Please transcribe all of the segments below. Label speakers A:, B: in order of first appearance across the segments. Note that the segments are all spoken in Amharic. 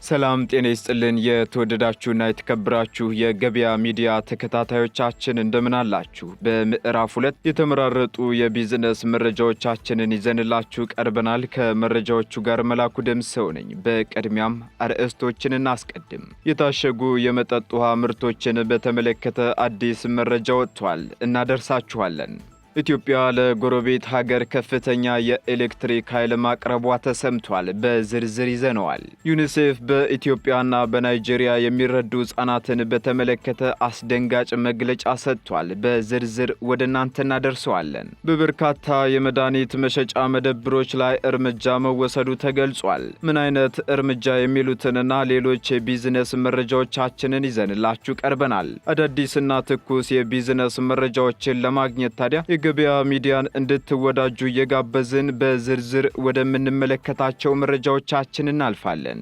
A: ሰላም ጤና ይስጥልን የተወደዳችሁና የተከበራችሁ የገበያ ሚዲያ ተከታታዮቻችን እንደምን አላችሁ? በምዕራፍ 2 የተመራረጡ የቢዝነስ መረጃዎቻችንን ይዘንላችሁ ቀርበናል። ከመረጃዎቹ ጋር መላኩ ደምሰው ነኝ። በቅድሚያም አርዕስቶችን እናስቀድም። የታሸጉ የመጠጥ ውሃ ምርቶችን በተመለከተ አዲስ መረጃ ወጥቷል፣ እናደርሳችኋለን። ኢትዮጵያ ለጎረቤት ሀገር ከፍተኛ የኤሌክትሪክ ኃይል ማቅረቧ ተሰምቷል። በዝርዝር ይዘነዋል። ዩኒሴፍ በኢትዮጵያና በናይጄሪያ የሚረዱ ሕፃናትን በተመለከተ አስደንጋጭ መግለጫ ሰጥቷል። በዝርዝር ወደ እናንተ እናደርሰዋለን። በበርካታ የመድኃኒት መሸጫ መደብሮች ላይ እርምጃ መወሰዱ ተገልጿል። ምን አይነት እርምጃ የሚሉትንና ሌሎች የቢዝነስ መረጃዎቻችንን ይዘንላችሁ ቀርበናል። አዳዲስና ትኩስ የቢዝነስ መረጃዎችን ለማግኘት ታዲያ የገበያ ሚዲያን እንድትወዳጁ እየጋበዝን በዝርዝር ወደምንመለከታቸው መረጃዎቻችን እናልፋለን።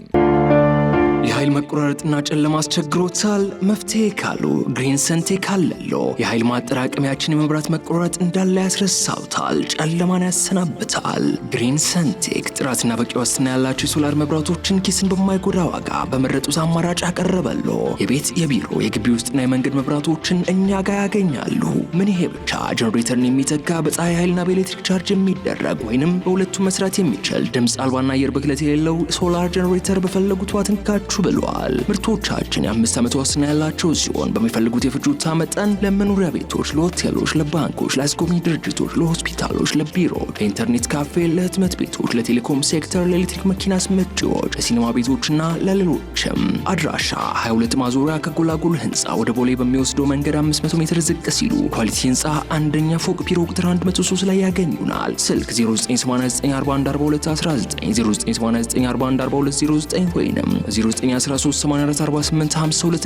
B: የኃይል መቆራረጥና ጨለማ አስቸግሮታል? መፍትሄ ካሉ ግሪን ሰንቴክ አለሎ። የኃይል ማጠራቀሚያችን የመብራት መቆራረጥ እንዳለ ያስረሳውታል፣ ጨለማን ያሰናብታል። ግሪን ሰንቴክ ጥራትና በቂ ዋስትና ያላቸው የሶላር መብራቶችን ኪስን በማይጎዳ ዋጋ በመረጡት አማራጭ አቀረበሎ። የቤት የቢሮ የግቢ ውስጥና የመንገድ መብራቶችን እኛ ጋር ያገኛሉ። ምን ይሄ ብቻ! ጀነሬተርን የሚተካ በፀሐይ ኃይልና በኤሌክትሪክ ቻርጅ የሚደረግ ወይንም በሁለቱም መስራት የሚችል ድምፅ አልባና አየር ብክለት የሌለው ሶላር ጀነሬተር በፈለጉት ዋትንካችሁ ብለዋል። ምርቶቻችን የ5 ዓመት ዋስትና ያላቸው ሲሆን በሚፈልጉት የፍጆታ መጠን ለመኖሪያ ቤቶች፣ ለሆቴሎች፣ ለባንኮች፣ ለአስጎብኚ ድርጅቶች፣ ለሆስፒታሎች፣ ለቢሮ፣ ለኢንተርኔት ካፌ፣ ለህትመት ቤቶች፣ ለቴሌኮም ሴክተር፣ ለኤሌክትሪክ መኪና አስመጪዎች፣ ለሲኒማ ቤቶችና ለሌሎችም። አድራሻ 22 ማዞሪያ ከጎላጎል ህንፃ ወደ ቦሌ በሚወስደው መንገድ 500 ሜትር ዝቅ ሲሉ ኳሊቲ ህንፃ አንደኛ ፎቅ ቢሮ ቁጥር 103 ላይ ያገኙናል። ስልክ 0989414219 0989414209 ወይንም 913844852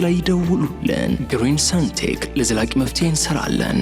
B: ላይ ይደውሉልን። ግሪን ሰንቴክ ለዘላቂ መፍትሄ እንሰራለን።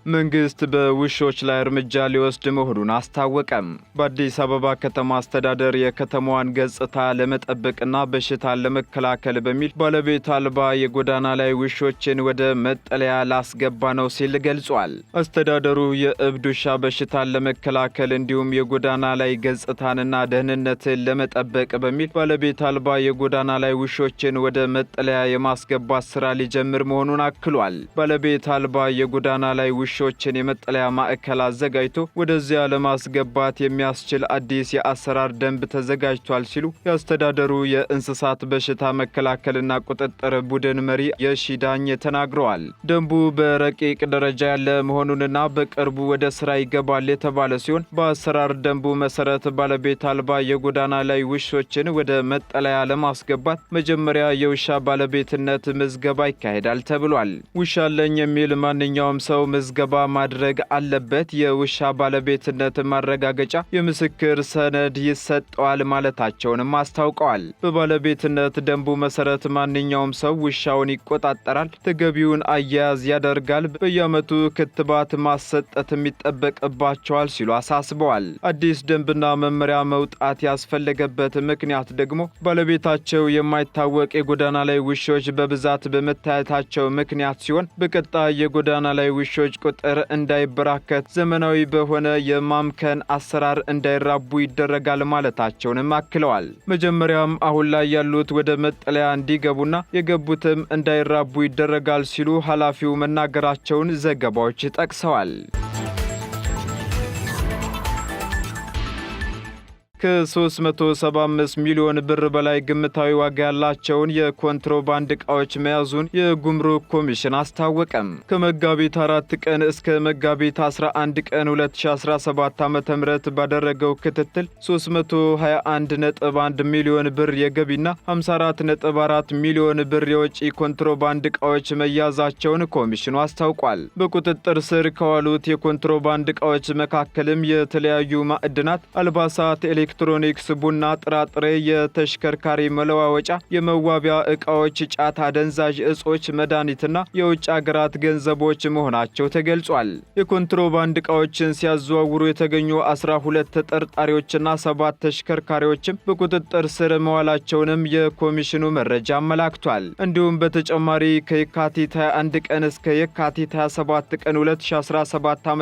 A: መንግስት በውሾች ላይ እርምጃ ሊወስድ መሆኑን አስታወቀም። በአዲስ አበባ ከተማ አስተዳደር የከተማዋን ገጽታ ለመጠበቅና በሽታን ለመከላከል በሚል ባለቤት አልባ የጎዳና ላይ ውሾችን ወደ መጠለያ ላስገባ ነው ሲል ገልጿል። አስተዳደሩ የእብድ ውሻ በሽታን ለመከላከል እንዲሁም የጎዳና ላይ ገጽታንና ደህንነትን ለመጠበቅ በሚል ባለቤት አልባ የጎዳና ላይ ውሾችን ወደ መጠለያ የማስገባት ስራ ሊጀምር መሆኑን አክሏል። ባለቤት አልባ የጎዳና ላይ ውሾችን የመጠለያ ማዕከል አዘጋጅቶ ወደዚያ ለማስገባት የሚያስችል አዲስ የአሰራር ደንብ ተዘጋጅቷል ሲሉ የአስተዳደሩ የእንስሳት በሽታ መከላከልና ቁጥጥር ቡድን መሪ የሺዳኝ ተናግረዋል። ደንቡ በረቂቅ ደረጃ ያለ መሆኑንና በቅርቡ ወደ ስራ ይገባል የተባለ ሲሆን በአሰራር ደንቡ መሰረት ባለቤት አልባ የጎዳና ላይ ውሾችን ወደ መጠለያ ለማስገባት መጀመሪያ የውሻ ባለቤትነት ምዝገባ ይካሄዳል ተብሏል። ውሻ አለኝ የሚል ማንኛውም ሰው ምዝገባ ማድረግ አለበት። የውሻ ባለቤትነት ማረጋገጫ የምስክር ሰነድ ይሰጠዋል ማለታቸውንም አስታውቀዋል። በባለቤትነት ደንቡ መሰረት ማንኛውም ሰው ውሻውን ይቆጣጠራል፣ ተገቢውን አያያዝ ያደርጋል፣ በየዓመቱ ክትባት ማሰጠትም ይጠበቅባቸዋል ሲሉ አሳስበዋል። አዲስ ደንብና መመሪያ መውጣት ያስፈለገበት ምክንያት ደግሞ ባለቤታቸው የማይታወቅ የጎዳና ላይ ውሾች በብዛት በመታየታቸው ምክንያት ሲሆን በቀጣይ የጎዳና ላይ ውሾች ቁጥር እንዳይበራከት ዘመናዊ በሆነ የማምከን አሰራር እንዳይራቡ ይደረጋል ማለታቸውንም አክለዋል። መጀመሪያም አሁን ላይ ያሉት ወደ መጠለያ እንዲገቡና የገቡትም እንዳይራቡ ይደረጋል ሲሉ ኃላፊው መናገራቸውን ዘገባዎች ጠቅሰዋል። ከ375 ሚሊዮን ብር በላይ ግምታዊ ዋጋ ያላቸውን የኮንትሮባንድ ዕቃዎች መያዙን የጉምሩክ ኮሚሽን አስታወቀም። ከመጋቢት 4 ቀን እስከ መጋቢት 11 ቀን 2017 ዓ.ም ባደረገው ክትትል 321.1 ሚሊዮን ብር የገቢና 54.4 ሚሊዮን ብር የወጪ ኮንትሮባንድ ዕቃዎች መያዛቸውን ኮሚሽኑ አስታውቋል። በቁጥጥር ስር ከዋሉት የኮንትሮባንድ ዕቃዎች መካከልም የተለያዩ ማዕድናት፣ አልባሳት፣ ኤሌክትሮኒክስ፣ ቡና፣ ጥራጥሬ፣ የተሽከርካሪ መለዋወጫ፣ የመዋቢያ ዕቃዎች፣ ጫት፣ አደንዛዥ እጾች፣ መድኃኒትና የውጭ አገራት ገንዘቦች መሆናቸው ተገልጿል። የኮንትሮባንድ ዕቃዎችን ሲያዘዋውሩ የተገኙ 12 ተጠርጣሪዎችና 7 ተሽከርካሪዎችም በቁጥጥር ስር መዋላቸውንም የኮሚሽኑ መረጃ አመላክቷል። እንዲሁም በተጨማሪ ከየካቲት 21 ቀን እስከ የካቲት 27 ቀን 2017 ዓ.ም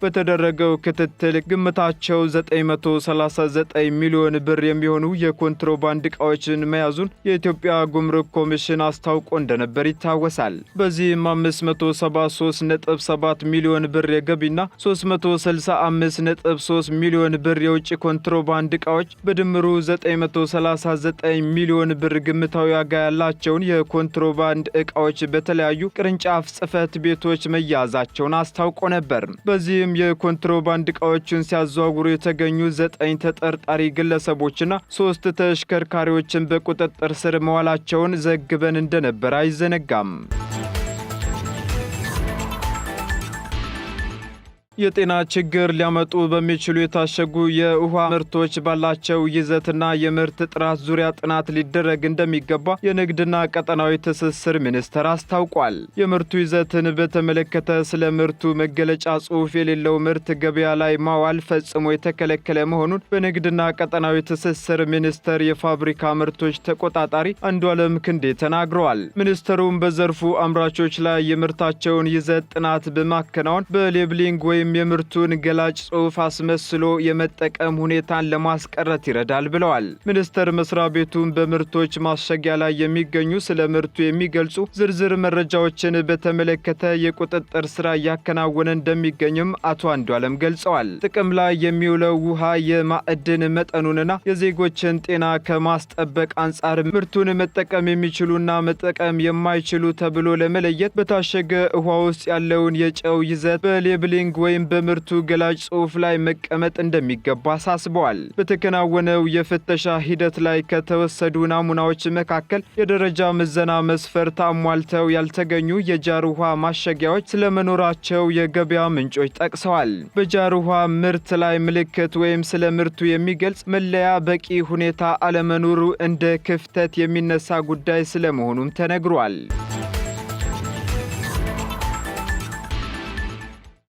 A: በተደረገው ክትትል ግምታቸው 939 ሚሊዮን ብር የሚሆኑ የኮንትሮባንድ ዕቃዎችን መያዙን የኢትዮጵያ ጉምሩክ ኮሚሽን አስታውቆ እንደነበር ይታወሳል። በዚህም 573.7 ሚሊዮን ብር የገቢና 365.3 ሚሊዮን ብር የውጭ ኮንትሮባንድ ዕቃዎች በድምሩ 939 ሚሊዮን ብር ግምታዊ ዋጋ ያላቸውን የኮንትሮባንድ ዕቃዎች በተለያዩ ቅርንጫፍ ጽሕፈት ቤቶች መያዛቸውን አስታውቆ ነበር። በዚህም የኮንትሮባንድ ዕቃዎችን ሲያዘዋውሩ የተገኙ 9 ተጠርጣሪ ግለሰቦችና 3 ተሽከርካሪዎችን በቁጥጥር ስር መዋላቸውን ዘግበን እንደነበር አይዘነጋም። የጤና ችግር ሊያመጡ በሚችሉ የታሸጉ የውሃ ምርቶች ባላቸው ይዘትና የምርት ጥራት ዙሪያ ጥናት ሊደረግ እንደሚገባ የንግድና ቀጠናዊ ትስስር ሚኒስቴር አስታውቋል። የምርቱ ይዘትን በተመለከተ ስለ ምርቱ መገለጫ ጽሑፍ የሌለው ምርት ገበያ ላይ ማዋል ፈጽሞ የተከለከለ መሆኑን በንግድና ቀጠናዊ ትስስር ሚኒስቴር የፋብሪካ ምርቶች ተቆጣጣሪ አንዱዓለም ክንዴ ተናግረዋል። ሚኒስቴሩም በዘርፉ አምራቾች ላይ የምርታቸውን ይዘት ጥናት በማከናወን በሌብሊንግ ወይም የምርቱን ገላጭ ጽሑፍ አስመስሎ የመጠቀም ሁኔታን ለማስቀረት ይረዳል ብለዋል። ሚኒስቴር መስሪያ ቤቱም በምርቶች ማሸጊያ ላይ የሚገኙ ስለ ምርቱ የሚገልጹ ዝርዝር መረጃዎችን በተመለከተ የቁጥጥር ስራ እያከናወነ እንደሚገኝም አቶ አንዱዓለም ገልጸዋል። ጥቅም ላይ የሚውለው ውሃ የማዕድን መጠኑንና የዜጎችን ጤና ከማስጠበቅ አንጻር ምርቱን መጠቀም የሚችሉና መጠቀም የማይችሉ ተብሎ ለመለየት በታሸገ ውሃ ውስጥ ያለውን የጨው ይዘት በሌብሊንግ ወይም በምርቱ ገላጭ ጽሑፍ ላይ መቀመጥ እንደሚገባ አሳስበዋል። በተከናወነው የፍተሻ ሂደት ላይ ከተወሰዱ ናሙናዎች መካከል የደረጃ ምዘና መስፈርት አሟልተው ያልተገኙ የጃር ውሃ ማሸጊያዎች ስለመኖራቸው የገበያ ምንጮች ጠቅሰዋል። በጃር ውሃ ምርት ላይ ምልክት ወይም ስለ ምርቱ የሚገልጽ መለያ በቂ ሁኔታ አለመኖሩ እንደ ክፍተት የሚነሳ ጉዳይ ስለመሆኑም ተነግሯል።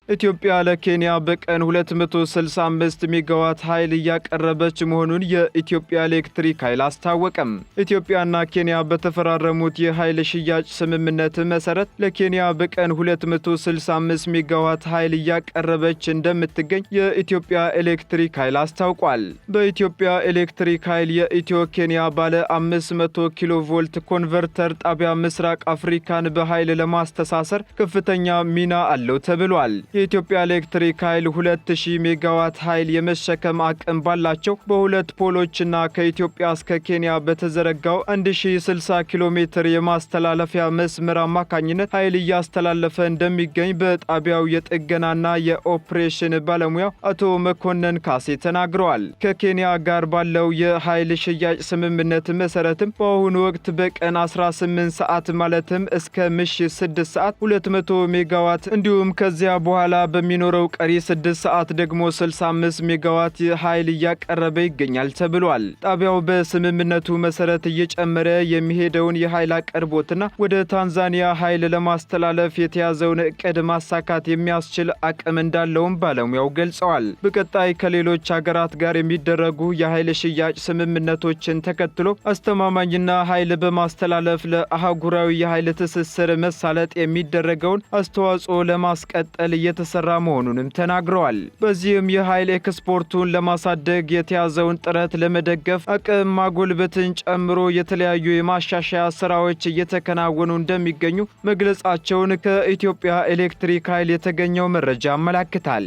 A: ኢትዮጵያ ለኬንያ በቀን 265 ሜጋዋት ኃይል እያቀረበች መሆኑን የኢትዮጵያ ኤሌክትሪክ ኃይል አስታወቀም። ኢትዮጵያና ኬንያ በተፈራረሙት የኃይል ሽያጭ ስምምነት መሰረት ለኬንያ በቀን 265 ሜጋዋት ኃይል እያቀረበች እንደምትገኝ የኢትዮጵያ ኤሌክትሪክ ኃይል አስታውቋል። በኢትዮጵያ ኤሌክትሪክ ኃይል የኢትዮ ኬንያ ባለ 500 ኪሎ ቮልት ኮንቨርተር ጣቢያ ምስራቅ አፍሪካን በኃይል ለማስተሳሰር ከፍተኛ ሚና አለው ተብሏል። የኢትዮጵያ ኤሌክትሪክ ኃይል 2000 ሜጋዋት ኃይል የመሸከም አቅም ባላቸው በሁለት ፖሎችና ከኢትዮጵያ እስከ ኬንያ በተዘረጋው 1060 ኪሎ ሜትር የማስተላለፊያ መስመር አማካኝነት ኃይል እያስተላለፈ እንደሚገኝ በጣቢያው የጥገናና የኦፕሬሽን ባለሙያው አቶ መኮንን ካሴ ተናግረዋል። ከኬንያ ጋር ባለው የኃይል ሽያጭ ስምምነት መሰረትም በአሁኑ ወቅት በቀን 18 ሰዓት ማለትም እስከ ምሽት 6 ሰዓት 200 ሜጋዋት እንዲሁም ከዚያ በኋላ በሚኖረው ቀሪ 6 ሰዓት ደግሞ 65 ሜጋዋት ኃይል እያቀረበ ይገኛል ተብሏል። ጣቢያው በስምምነቱ መሰረት እየጨመረ የሚሄደውን የኃይል አቅርቦትና ወደ ታንዛኒያ ኃይል ለማስተላለፍ የተያዘውን እቅድ ማሳካት የሚያስችል አቅም እንዳለውም ባለሙያው ገልጸዋል። በቀጣይ ከሌሎች ሀገራት ጋር የሚደረጉ የኃይል ሽያጭ ስምምነቶችን ተከትሎ አስተማማኝና ኃይል በማስተላለፍ ለአህጉራዊ የኃይል ትስስር መሳለጥ የሚደረገውን አስተዋጽኦ ለማስቀጠል እየተሰራ መሆኑንም ተናግረዋል። በዚህም የኃይል ኤክስፖርቱን ለማሳደግ የተያዘውን ጥረት ለመደገፍ አቅም ማጎልበትን ጨምሮ የተለያዩ የማሻሻያ ስራዎች እየተከናወኑ እንደሚገኙ መግለጻቸውን ከኢትዮጵያ ኤሌክትሪክ ኃይል የተገኘው መረጃ ያመለክታል።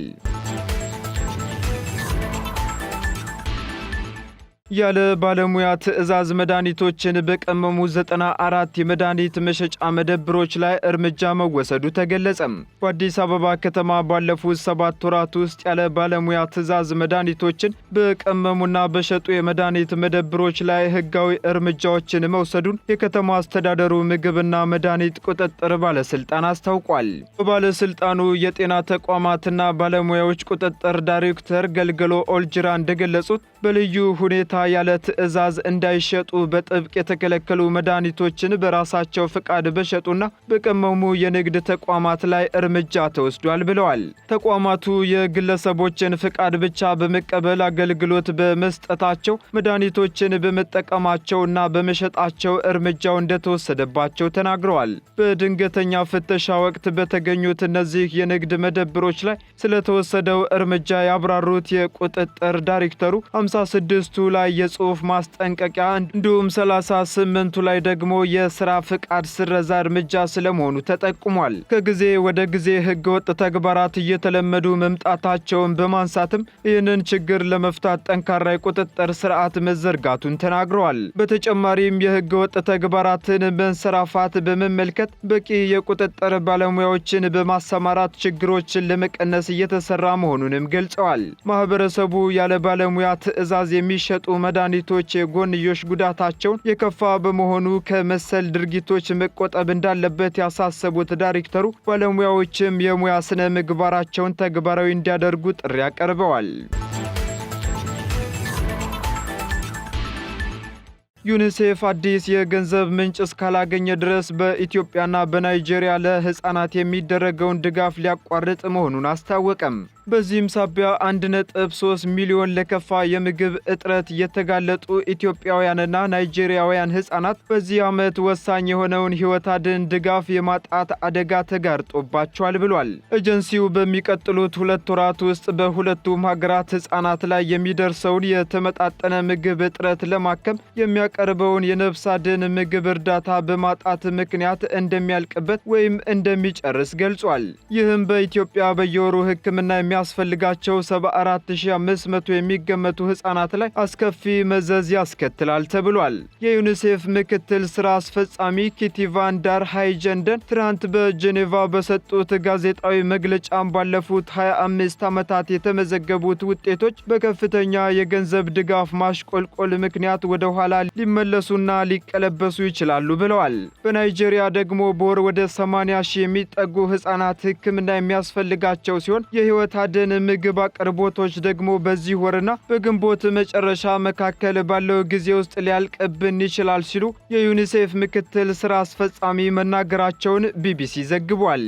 A: ያለ ባለሙያ ትዕዛዝ መድኃኒቶችን በቀመሙ 94 የመድኃኒት መሸጫ መደብሮች ላይ እርምጃ መወሰዱ ተገለጸም። በአዲስ አበባ ከተማ ባለፉት 7 ወራት ውስጥ ያለ ባለሙያ ትዕዛዝ መድኃኒቶችን በቀመሙና በሸጡ የመድኃኒት መደብሮች ላይ ሕጋዊ እርምጃዎችን መውሰዱን የከተማ አስተዳደሩ ምግብና መድኃኒት ቁጥጥር ባለስልጣን አስታውቋል። በባለስልጣኑ የጤና ተቋማትና ባለሙያዎች ቁጥጥር ዳይሬክተር ገልገሎ ኦልጅራ እንደገለጹት በልዩ ሁኔታ ያለ ትዕዛዝ እንዳይሸጡ በጥብቅ የተከለከሉ መድኃኒቶችን በራሳቸው ፍቃድ በሸጡና በቀመሙ የንግድ ተቋማት ላይ እርምጃ ተወስዷል ብለዋል። ተቋማቱ የግለሰቦችን ፍቃድ ብቻ በመቀበል አገልግሎት በመስጠታቸው መድኃኒቶችን በመጠቀማቸውና በመሸጣቸው እርምጃው እንደተወሰደባቸው ተናግረዋል። በድንገተኛ ፍተሻ ወቅት በተገኙት እነዚህ የንግድ መደብሮች ላይ ስለተወሰደው እርምጃ ያብራሩት የቁጥጥር ዳይሬክተሩ 56ቱ ላይ የጽሑፍ ማስጠንቀቂያ እንዲሁም 38ቱ ላይ ደግሞ የሥራ ፍቃድ ስረዛ እርምጃ ስለመሆኑ ተጠቁሟል። ከጊዜ ወደ ጊዜ ሕገወጥ ተግባራት እየተለመዱ መምጣታቸውን በማንሳትም ይህንን ችግር ለመፍታት ጠንካራ የቁጥጥር ስርዓት መዘርጋቱን ተናግረዋል። በተጨማሪም የሕገወጥ ተግባራትን መንሰራፋት በመመልከት በቂ የቁጥጥር ባለሙያዎችን በማሰማራት ችግሮችን ለመቀነስ እየተሰራ መሆኑንም ገልጸዋል። ማህበረሰቡ ያለ ባለሙያ ትዕዛዝ የሚሸጡ መድኃኒቶች የጎንዮሽ ጉዳታቸውን የከፋ በመሆኑ ከመሰል ድርጊቶች መቆጠብ እንዳለበት ያሳሰቡት ዳይሬክተሩ ባለሙያዎችም የሙያ ስነ ምግባራቸውን ተግባራዊ እንዲያደርጉ ጥሪ አቀርበዋል። ዩኒሴፍ አዲስ የገንዘብ ምንጭ እስካላገኘ ድረስ በኢትዮጵያና በናይጄሪያ ለሕፃናት የሚደረገውን ድጋፍ ሊያቋርጥ መሆኑን አስታወቀም። በዚህም ሳቢያ 1.3 ሚሊዮን ለከፋ የምግብ እጥረት የተጋለጡ ኢትዮጵያውያንና ናይጄሪያውያን ሕፃናት በዚህ ዓመት ወሳኝ የሆነውን ሕይወት አድን ድጋፍ የማጣት አደጋ ተጋርጦባቸዋል ብሏል። ኤጀንሲው በሚቀጥሉት 2 ወራት ውስጥ በሁለቱም ሀገራት ሕፃናት ላይ የሚደርሰውን የተመጣጠነ ምግብ እጥረት ለማከም የሚያቀርበውን የነፍስ አድን ምግብ እርዳታ በማጣት ምክንያት እንደሚያልቅበት ወይም እንደሚጨርስ ገልጿል። ይህም በኢትዮጵያ በየወሩ ሕክምና የሚያስፈልጋቸው 74500 የሚገመቱ ሕፃናት ላይ አስከፊ መዘዝ ያስከትላል ተብሏል። የዩኒሴፍ ምክትል ስራ አስፈጻሚ ኪቲ ቫን ዳር ሃይጀንደን ትናንት በጄኔቫ በሰጡት ጋዜጣዊ መግለጫም ባለፉት 25 ዓመታት የተመዘገቡት ውጤቶች በከፍተኛ የገንዘብ ድጋፍ ማሽቆልቆል ምክንያት ወደ ኋላ ሊመለሱና ሊቀለበሱ ይችላሉ ብለዋል። በናይጄሪያ ደግሞ በወር ወደ 80 ሺህ የሚጠጉ ሕፃናት ሕክምና የሚያስፈልጋቸው ሲሆን የህይወት አድን ምግብ አቅርቦቶች ደግሞ በዚህ ወርና በግንቦት መጨረሻ መካከል ባለው ጊዜ ውስጥ ሊያልቅብን ይችላል ሲሉ የዩኒሴፍ ምክትል ስራ አስፈጻሚ መናገራቸውን ቢቢሲ ዘግቧል።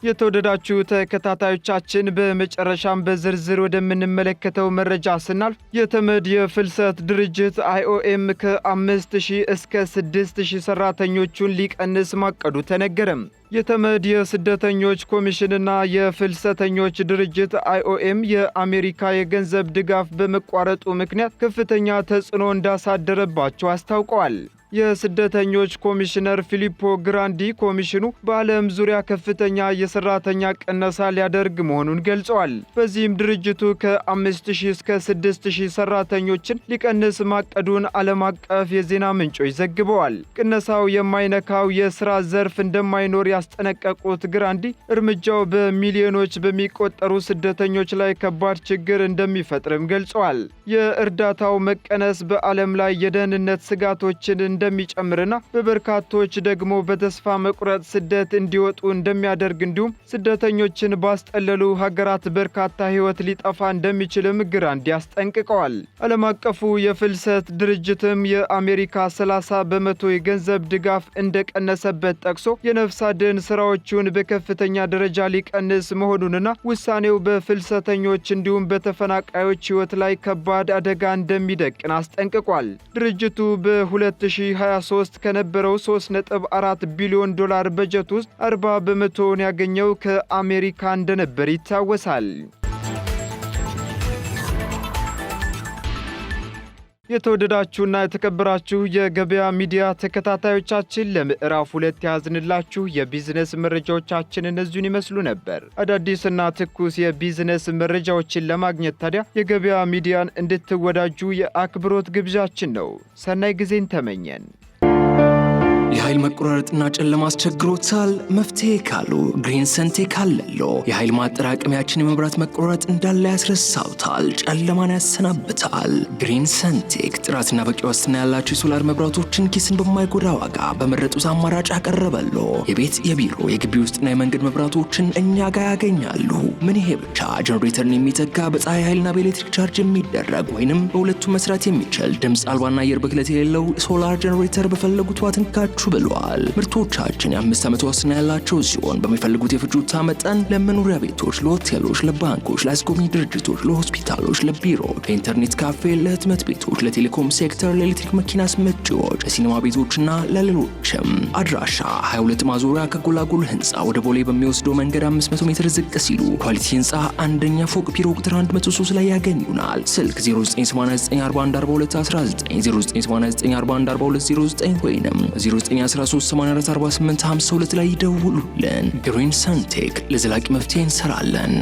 A: የተወደዳችሁ ተከታታዮቻችን በመጨረሻም በዝርዝር ወደምንመለከተው መረጃ ስናልፍ የተመድ የፍልሰት ድርጅት IOM ከ5000 እስከ 6000 ሰራተኞቹን ሊቀንስ ማቀዱ ተነገረም። የተመድ የስደተኞች ኮሚሽንና የፍልሰተኞች ድርጅት IOM የአሜሪካ የገንዘብ ድጋፍ በመቋረጡ ምክንያት ከፍተኛ ተጽዕኖ እንዳሳደረባቸው አስታውቀዋል። የስደተኞች ኮሚሽነር ፊሊፖ ግራንዲ ኮሚሽኑ በዓለም ዙሪያ ከፍተኛ የሰራተኛ ቅነሳ ሊያደርግ መሆኑን ገልጸዋል። በዚህም ድርጅቱ ከ5000 እስከ 6000 ሰራተኞችን ሊቀንስ ማቀዱን ዓለም አቀፍ የዜና ምንጮች ዘግበዋል። ቅነሳው የማይነካው የሥራ ዘርፍ እንደማይኖር ያስጠነቀቁት ግራንዲ እርምጃው በሚሊዮኖች በሚቆጠሩ ስደተኞች ላይ ከባድ ችግር እንደሚፈጥርም ገልጸዋል። የእርዳታው መቀነስ በዓለም ላይ የደህንነት ስጋቶችን እንደሚጨምርና በበርካቶች ደግሞ በተስፋ መቁረጥ ስደት እንዲወጡ እንደሚያደርግ እንዲሁም ስደተኞችን ባስጠለሉ ሀገራት በርካታ ሕይወት ሊጠፋ እንደሚችልም ግራንዲ አስጠንቅቀዋል። ዓለም አቀፉ የፍልሰት ድርጅትም የአሜሪካ 30 በመቶ የገንዘብ ድጋፍ እንደቀነሰበት ጠቅሶ የነፍስ አድን ስራዎቹን በከፍተኛ ደረጃ ሊቀንስ መሆኑንና ውሳኔው በፍልሰተኞች እንዲሁም በተፈናቃዮች ሕይወት ላይ ከባድ አደጋ እንደሚደቅን አስጠንቅቋል። ድርጅቱ በ2023 ከነበረው 3.4 ቢሊዮን ዶላር በጀት ውስጥ 40 በመቶውን ያገኘው ከአሜሪካ እንደነበር ይታወሳል። የተወደዳችሁና የተከበራችሁ የገበያ ሚዲያ ተከታታዮቻችን ለምዕራፍ 2 ያዝንላችሁ የቢዝነስ መረጃዎቻችን እነዚህን ይመስሉ ነበር። አዳዲስና ትኩስ የቢዝነስ መረጃዎችን ለማግኘት ታዲያ የገበያ ሚዲያን እንድትወዳጁ የአክብሮት ግብዣችን ነው። ሰናይ ጊዜን ተመኘን።
B: የኃይል መቆራረጥና ጨለማ አስቸግሮታል? መፍትሄ ካሉ ግሪን ሰንቴክ አለሎ። የኃይል ማጠራቀሚያችን የመብራት መቆራረጥ እንዳለ ያስረሳውታል፣ ጨለማን ያሰናብታል። ግሪን ሰንቴክ ጥራትና በቂ ዋስትና ያላቸው የሶላር መብራቶችን ኪስን በማይጎዳ ዋጋ በመረጡት አማራጭ አቀረበሎ። የቤት የቢሮ የግቢ ውስጥና የመንገድ መብራቶችን እኛ ጋር ያገኛሉ። ምን ይሄ ብቻ! ጀነሬተርን የሚተካ በፀሐይ ኃይልና በኤሌክትሪክ ቻርጅ የሚደረግ ወይንም በሁለቱ መስራት የሚችል ድምፅ አልባና አየር ብክለት የሌለው ሶላር ጀነሬተር በፈለጉት ዋትንካችሁ ብለዋል። ምርቶቻችን የ5 ዓመት ዋስትና ያላቸው ሲሆን በሚፈልጉት የፍጆታ መጠን ለመኖሪያ ቤቶች፣ ለሆቴሎች፣ ለባንኮች፣ ለአስጎብኚ ድርጅቶች፣ ለሆስፒታሎች፣ ለቢሮ፣ ለኢንተርኔት ካፌ፣ ለህትመት ቤቶች፣ ለቴሌኮም ሴክተር፣ ለኤሌክትሪክ መኪና አስመጪዎች፣ ለሲኒማ ቤቶችና ለሌሎችም። አድራሻ 22 ማዞሪያ ከጎላጎል ህንፃ ወደ ቦሌ በሚወስደው መንገድ 500 ሜትር ዝቅ ሲሉ ኳሊቲ ህንፃ አንደኛ ፎቅ ቢሮ ቁጥር 103 ላይ ያገኙናል። ስልክ 0989414219 0989414209 ወይንም 913844852 ላይ ይደውሉልን። ግሪን ሰንቴክ ለዘላቂ መፍትሄ እንሰራለን።